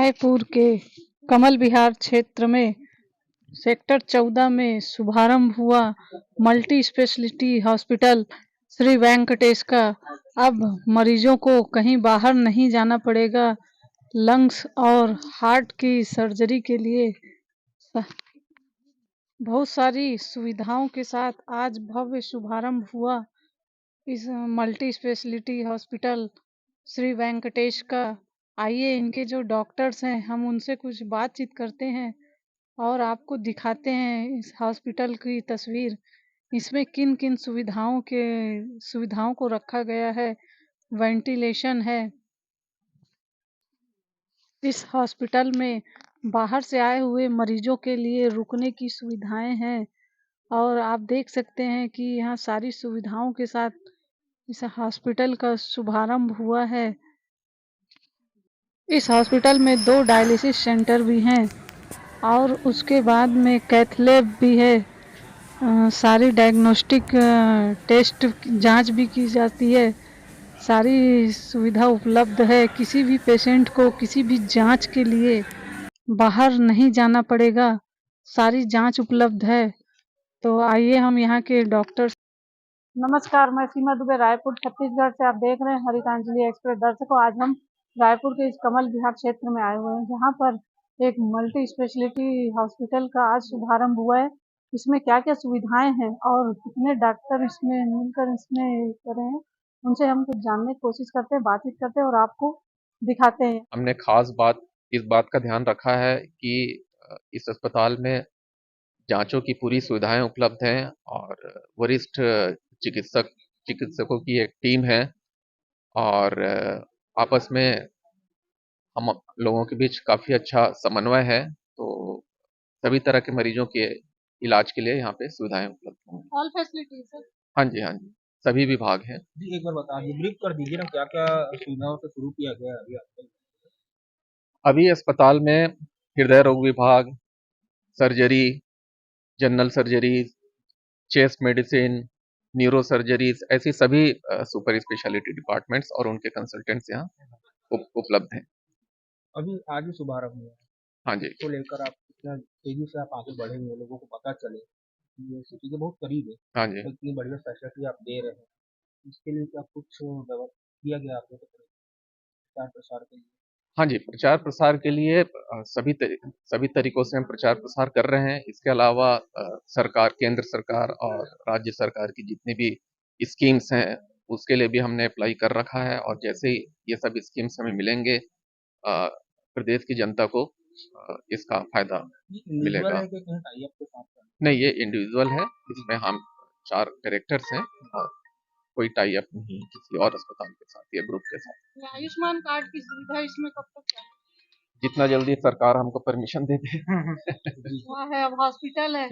रायपुर के कमल विहार क्षेत्र में सेक्टर 14 में शुभारंभ हुआ multi speciality hospital Shri Venkatesh का। अब मरीजों को कहीं बाहर नहीं जाना पड़ेगा। लंग्स और हार्ट की सर्जरी के लिए बहुत सारी सुविधाओं के साथ आज भव्य शुभारंभ हुआ इस multi speciality hospital Shri Venkatesh का। आइए इनके जो डॉक्टर्स हैं हम उनसे कुछ बातचीत करते हैं और आपको दिखाते हैं इस हॉस्पिटल की तस्वीर। इसमें किन किन सुविधाओं को रखा गया है। वेंटिलेशन है। इस हॉस्पिटल में बाहर से आए हुए मरीजों के लिए रुकने की सुविधाएं हैं और आप देख सकते हैं कि यहाँ सारी सुविधाओं के साथ इस हॉस्पिटल का शुभारंभ हुआ है। इस हॉस्पिटल में 2 डायलिसिस सेंटर भी हैं और उसके बाद में कैथ लैब भी है। सारी डायग्नोस्टिक टेस्ट जांच भी की जाती है। सारी सुविधा उपलब्ध है। किसी भी पेशेंट को किसी भी जांच के लिए बाहर नहीं जाना पड़ेगा। सारी जांच उपलब्ध है। तो आइए हम यहाँ के डॉक्टर। नमस्कार, मैं सीमा दुबे रायपुर छत्तीसगढ़ से। आप देख रहे हैं हरितांजलि एक्सप्रेस। दर्शकों, आज हम रायपुर के इस कमल विहार क्षेत्र में आए हुए हैं जहाँ पर एक मल्टी स्पेशलिटी हॉस्पिटल का आज शुभारंभ हुआ है। इसमें क्या क्या सुविधाएं हैं और कितने डॉक्टर इसमें मिलकर इसमें कर रहे हैं, उनसे हम कुछ जानने की कोशिश करते हैं, बातचीत करते हैं और आपको दिखाते हैं। हमने खास इस बात का ध्यान रखा है कि इस अस्पताल में जांचों की पूरी सुविधाएं उपलब्ध हैं और वरिष्ठ चिकित्सकों की एक टीम है और आपस में हम लोगों के बीच काफी अच्छा समन्वय है। तो सभी तरह के मरीजों के इलाज के लिए यहाँ पे सुविधाएं उपलब्ध हैं। All facilities. हाँ जी, हाँ जी, सभी विभाग हैं। जी, एक बार बता दीजिए, ब्रीफ कर दीजिए ना, क्या क्या सुविधाओं से शुरू किया गया है अभी अभी अस्पताल में हृदय रोग विभाग, surgery, general surgery, chest medicine, neuro surgeries, ऐसी सभी सुपर स्पेशलिटी डिपार्टमेंट्स और उनके कंसल्टेंट्स यहाँ उपलब्ध हैं। अभी आज ही शुभारंभ हुआ है। हाँ जी। तो लेकर आप कितना तेजी से आप आगे बढ़ेंगे, लोगों को पता चले कि ये सिटी के बहुत करीब है। हाँ जी। तो इतनी बढ़िया फैसिलिटी आप दे रहे हैं, इसके लिए क्या कुछ व्यवस्था किया गया आपके प्रचार प्रसार के लिए? हाँ जी, प्रचार प्रसार के लिए सभी तरीकों से हम प्रचार प्रसार कर रहे हैं। इसके अलावा सरकार, केंद्र सरकार और राज्य सरकार की जितनी भी स्कीम्स हैं उसके लिए भी हमने अप्लाई कर रखा है और जैसे ही ये सब स्कीम्स हमें मिलेंगे प्रदेश की जनता को इसका फायदा मिलेगा। है कि कहीं टाई अप के साथ? नहीं, ये इंडिविजुअल है। इसमें हम 4 डायरेक्टर्स हैं और कोई टाई अप नहीं किसी और अस्पताल के साथ या ग्रुप के साथ। आयुष्मान कार्ड की सुविधा इसमें कब तक है? जितना जल्दी सरकार हमको परमिशन दे दे। वहाँ है, अब हॉस्पिटल है,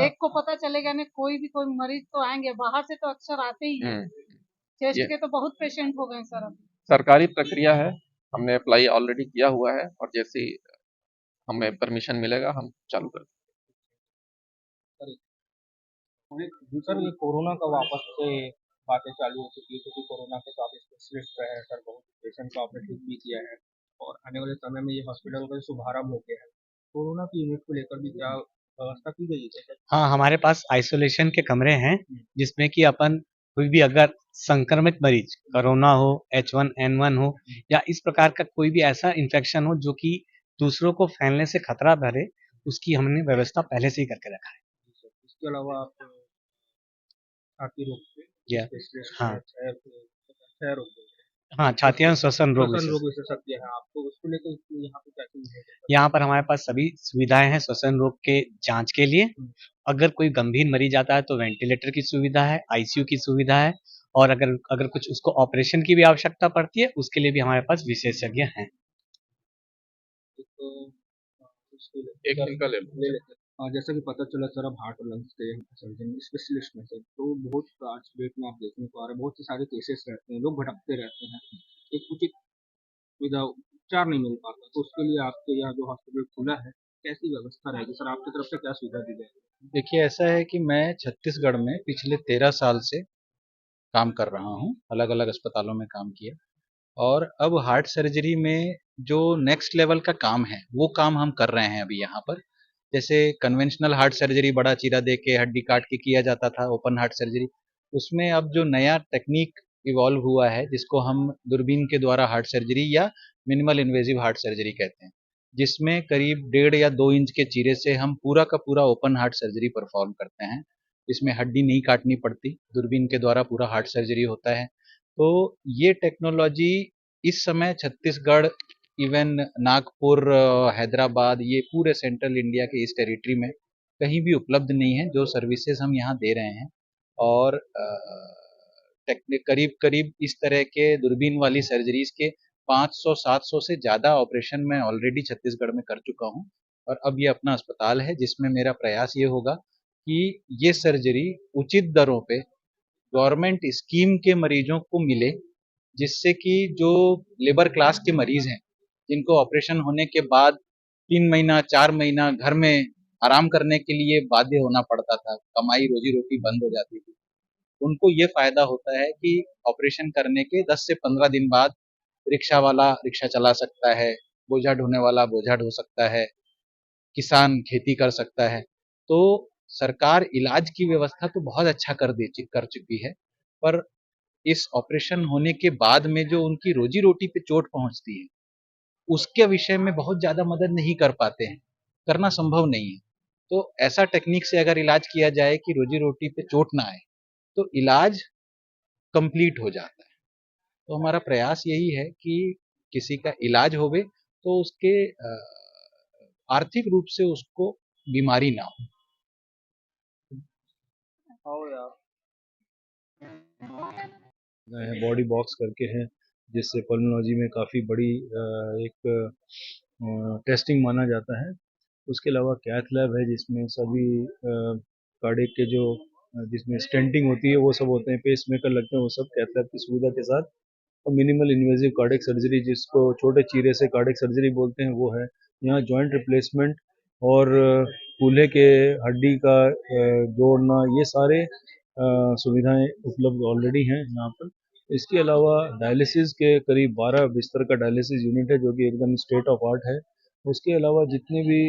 एक को पता चलेगा नहीं, कोई मरीज तो आएंगे बाहर से, तो अक्सर आते ही हैं। चेस्ट के तो बहुत पेशेंट हो गए सर। अब सरकारी प्रक्रिया है, हमने अप्लाई ऑलरेडी किया हुआ है और जैसे ही हमें परमिशन मिलेगा हम चालू कर देंगे। सर, ये कोरोना का वापस से बातें चालू हो चुकी है क्योंकि कोरोना के काफी स्पेशलिस्ट रहे हैं सर, बहुत पेशेंट का ऑपरेशन भी किया है और आने वाले समय में ये हॉस्पिटल का शुभारंभ हो गया है। कोरोना की यूनिट को लेकर भी क्या व्यवस्था की गई है सर? हाँ, हमारे पास आइसोलेशन के कमरे हैं जिसमें कि अपन कोई भी अगर संक्रमित मरीज, कोरोना हो, H1N1 हो या इस प्रकार का कोई भी ऐसा इन्फेक्शन हो जो कि दूसरों को फैलने से खतरा भरे, उसकी हमने व्यवस्था पहले से ही करके रखा है। इसके अलावा आप छाती रोग स्पेशलिस्ट हाँ, छह रोग हाँ, छाती और श्वसन रोग विशेषज्ञ हैं आपको, उसको लेकर यहाँ पे क्या चीज है? यहाँ पर हमारे पास सभी सुविधाएं हैं श्वसन रोग के जांच के लिए। अगर कोई गंभीर मरीज आता है तो वेंटिलेटर की सुविधा है, आईसीयू की सुविधा है और अगर कुछ उसको ऑपरेशन की भी आवश्यकता पड़ती है उसके लिए भी हमारे पास विशेषज्ञ हैं। जैसा कि पता चला सर, अब हार्ट और लंग्स के सर्जन स्पेशलिस्ट में से तो बहुत आज डेट में आप देखने को आ रहे हैं, बहुत से सारे केसेस रहते हैं, लोग भटकते रहते हैं, एक उचित सुविधा उपचार नहीं मिल पाता, तो उसके लिए आपके यहाँ जो हॉस्पिटल खुला है कैसी व्यवस्था रहेगी सर? आपकी तरफ से क्या सुविधा दी जाएगी? देखिए, ऐसा है कि मैं छत्तीसगढ़ में पिछले 13 साल से काम कर रहा हूँ, अलग अलग अस्पतालों में काम किया और अब हार्ट सर्जरी में जो नेक्स्ट लेवल का काम है वो काम हम कर रहे हैं अभी यहाँ पर। जैसे कन्वेंशनल हार्ट सर्जरी बड़ा चीरा दे के हड्डी काट के किया जाता था, ओपन हार्ट सर्जरी, उसमें अब जो नया टेक्निक इवॉल्व हुआ है जिसको हम दूरबीन के द्वारा हार्ट सर्जरी या मिनिमल इन्वेजिव हार्ट सर्जरी कहते हैं, जिसमें करीब 1.5 या 2 इंच के चीरे से हम पूरा का पूरा ओपन हार्ट सर्जरी परफॉर्म करते हैं। इसमें हड्डी नहीं काटनी पड़ती, दूरबीन के द्वारा पूरा हार्ट सर्जरी होता है। तो ये टेक्नोलॉजी इस समय छत्तीसगढ़, इवन नागपुर, हैदराबाद, ये पूरे सेंट्रल इंडिया के इस टेरिटरी में कहीं भी उपलब्ध नहीं है जो सर्विसेज हम यहाँ दे रहे हैं। और करीब करीब इस तरह के दूरबीन वाली सर्जरीज के 500-700 से ज़्यादा ऑपरेशन मैं ऑलरेडी छत्तीसगढ़ में कर चुका हूँ। और अब ये अपना अस्पताल है जिसमें मेरा प्रयास ये होगा कि ये सर्जरी उचित दरों पे गवर्नमेंट स्कीम के मरीजों को मिले, जिससे कि जो लेबर क्लास के मरीज हैं जिनको ऑपरेशन होने के बाद 3 महीना 4 महीना घर में आराम करने के लिए बाध्य होना पड़ता था, कमाई रोजी रोटी बंद हो जाती थी, उनको ये फायदा होता है कि ऑपरेशन करने के 10 से 15 दिन बाद रिक्शा वाला रिक्शा चला सकता है, बोझा ढोने वाला बोझा ढो सकता है, किसान खेती कर सकता है। तो सरकार इलाज की व्यवस्था तो बहुत अच्छा कर चुकी है, पर इस ऑपरेशन होने के बाद में जो उनकी रोजी रोटी पे चोट पहुंचती है उसके विषय में बहुत ज़्यादा मदद नहीं कर पाते हैं, करना संभव नहीं है। तो ऐसा टेक्निक से अगर इलाज किया जाए कि रोजी रोटी पे चोट ना आए तो इलाज कंप्लीट हो जाता है। तो हमारा प्रयास यही है कि किसी का इलाज होवे तो उसके आर्थिक रूप से उसको बीमारी ना हो। बॉडी बॉक्स करके है, जिससे पल्मोलॉजी में काफ़ी बड़ी एक टेस्टिंग माना जाता है। उसके अलावा कैथ लैब है जिसमें सभी कार्डियक के जो जिसमें स्टेंटिंग होती है वो सब होते हैं, पेस मेकर लगते हैं, वो सब कैथ लैब की सुविधा के साथ। और मिनिमल इन्वेजिव कार्डियक सर्जरी जिसको छोटे चीरे से कार्डियक सर्जरी बोलते हैं वो है। यहाँ जॉइंट रिप्लेसमेंट और कूल्हे के हड्डी का जोड़ना, ये सारे सुविधाएं उपलब्ध ऑलरेडी हैं यहाँ पर। इसके अलावा डायलिसिस के करीब 12 बिस्तर का डायलिसिस यूनिट है जो कि एकदम स्टेट ऑफ आर्ट है। उसके अलावा जितने भी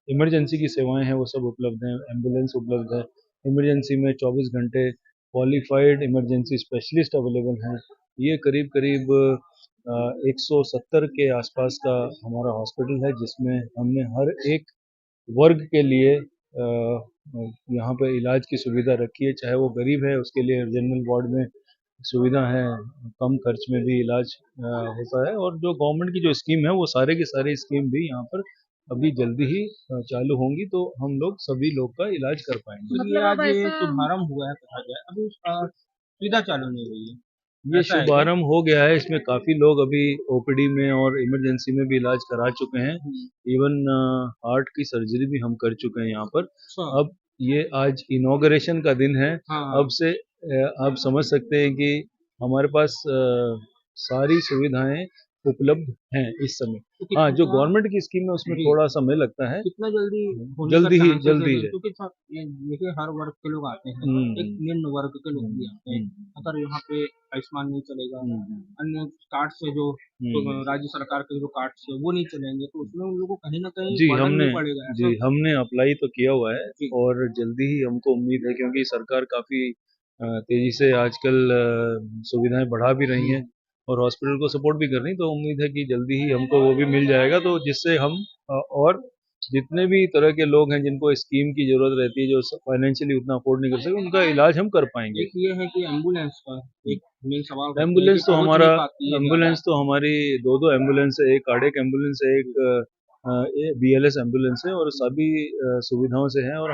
इमरजेंसी की सेवाएं हैं वो सब उपलब्ध हैं। एम्बुलेंस उपलब्ध है, इमरजेंसी में 24 घंटे क्वालिफाइड इमरजेंसी स्पेशलिस्ट अवेलेबल हैं। ये करीब करीब 170 के आसपास का हमारा हॉस्पिटल है जिसमें हमने हर एक वर्ग के लिए यहाँ पे इलाज की सुविधा रखी है। चाहे वो गरीब है उसके लिए जनरल वार्ड में सुविधा है, कम खर्च में भी इलाज होता है। और जो गवर्नमेंट की जो स्कीम है वो सारे की सारी स्कीम भी यहाँ पर अभी जल्दी ही चालू होंगी, तो हम लोग सभी लोग का इलाज कर पाएंगे। मतलब ये आज ये शुभारंभ हुआ है कहा गया, अभी उसका सुविधा चालू नहीं हुई है। ये ऐसा है क्या? शुभारंभ हो गया है, इसमें काफी लोग अभी ओपीडी में और इमरजेंसी में भी इलाज करा चुके हैं। इवन हार्ट की सर्जरी भी हम कर चुके हैं यहाँ पर। अच्छा। अब ये आज इनॉग्रेशन का दिन है। हाँ। अब से आप समझ सकते हैं कि हमारे पास सारी सुविधाएं उपलब्ध हैं इस समय। तो हाँ, जो कितना गवर्नमेंट की स्कीम है उसमें जी। थोड़ा समय लगता है। कितना जल्दी होने जल्दी का ही chances जल्दी है? है। क्योंकि ये देखिए हर वर्ग के लोग आते हैं, एक हम्म, निम्न वर्ग के लोग भी आते हैं। अगर यहाँ पे आयुष्मान नहीं चलेगा, अन्य कार्ड से जो तो राज्य सरकार के जो कार्ड है वो नहीं चलेंगे, तो उसमें उन लोगों को कहीं ना कहीं जी बर्डन हमने भी पड़ेगा। जी ऐसा हमने अप्लाई तो किया हुआ है जी। और जल्दी ही हमको उम्मीद है, क्योंकि सरकार काफ़ी तेज़ी से आजकल सुविधाएं बढ़ा भी रही हैं और हॉस्पिटल को सपोर्ट भी कर रही, तो उम्मीद है कि जल्दी ही हमको वो भी मिल जाएगा, तो जिससे हम और जितने भी तरह के लोग हैं जिनको स्कीम की ज़रूरत रहती है, जो फाइनेंशियली उतना अफोर्ड नहीं कर सकते, उनका इलाज हम कर पाएंगे। एक ये है कि एम्बुलेंस का एक मेन सवाल उठता है कि एम्बुलेंस तो पहुंच हमारा नहीं पाती है एम्बुलेंस ज़्यादा। तो हमारी दो एम्बुलेंस है, एक कार्डियक एम्बुलेंस है, एक BLS एम्बुलेंस है, और सभी सुविधाओं से हैं। और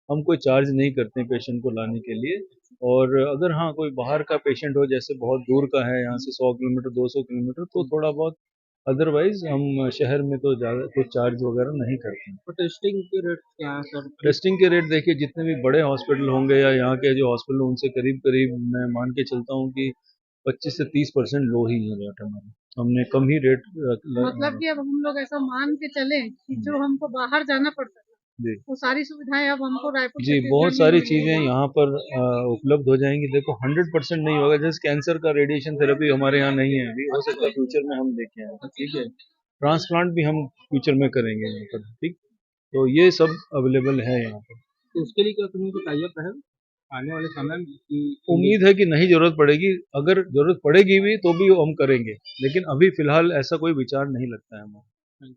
हम कोई चार्ज नहीं करते हैं पेशेंट को लाने के लिए। और अगर हाँ कोई बाहर का पेशेंट हो, जैसे बहुत दूर का है यहाँ से 100 किलोमीटर 200 किलोमीटर, तो थोड़ा बहुत, अदरवाइज हम शहर में तो ज़्यादा कुछ चार्ज वगैरह नहीं करते हैं। तो टेस्टिंग के रेट क्या है सर? टेस्टिंग के रेट देखिए, जितने भी बड़े हॉस्पिटल होंगे या यहाँ के जो हॉस्पिटल उनसे करीब करीब मैं मान के चलता हूँ कि 25 से 30% लो ही है रेट हमारे। हमने कम ही रेट मतलब कि अब हम लोग ऐसा मान के चले कि जो हमको बाहर जाना पड़ता है जी वो सारी सुविधाएं अब हमको रायपुर जी, छत्तीसगढ़ बहुत में सारी मिलेगी। चीज़ें यहाँ पर उपलब्ध हो जाएंगी। देखो 100% नहीं होगा, जैसे कैंसर का रेडिएशन थेरेपी हमारे यहाँ नहीं है अभी, हो सकता है फ्यूचर में हम लेके आए, ठीक है। ट्रांसप्लांट भी हम फ्यूचर में करेंगे यहाँ पर, ठीक। तो ये सब अवेलेबल है यहाँ पर। तो उसके लिए क्या तुम्हें कोई टाई अप है आने वाले समय में कि उम्मीद है कि नहीं जरूरत पड़ेगी, अगर जरूरत पड़ेगी भी तो भी हम करेंगे, लेकिन अभी फिलहाल ऐसा कोई विचार नहीं लगता है हमारा।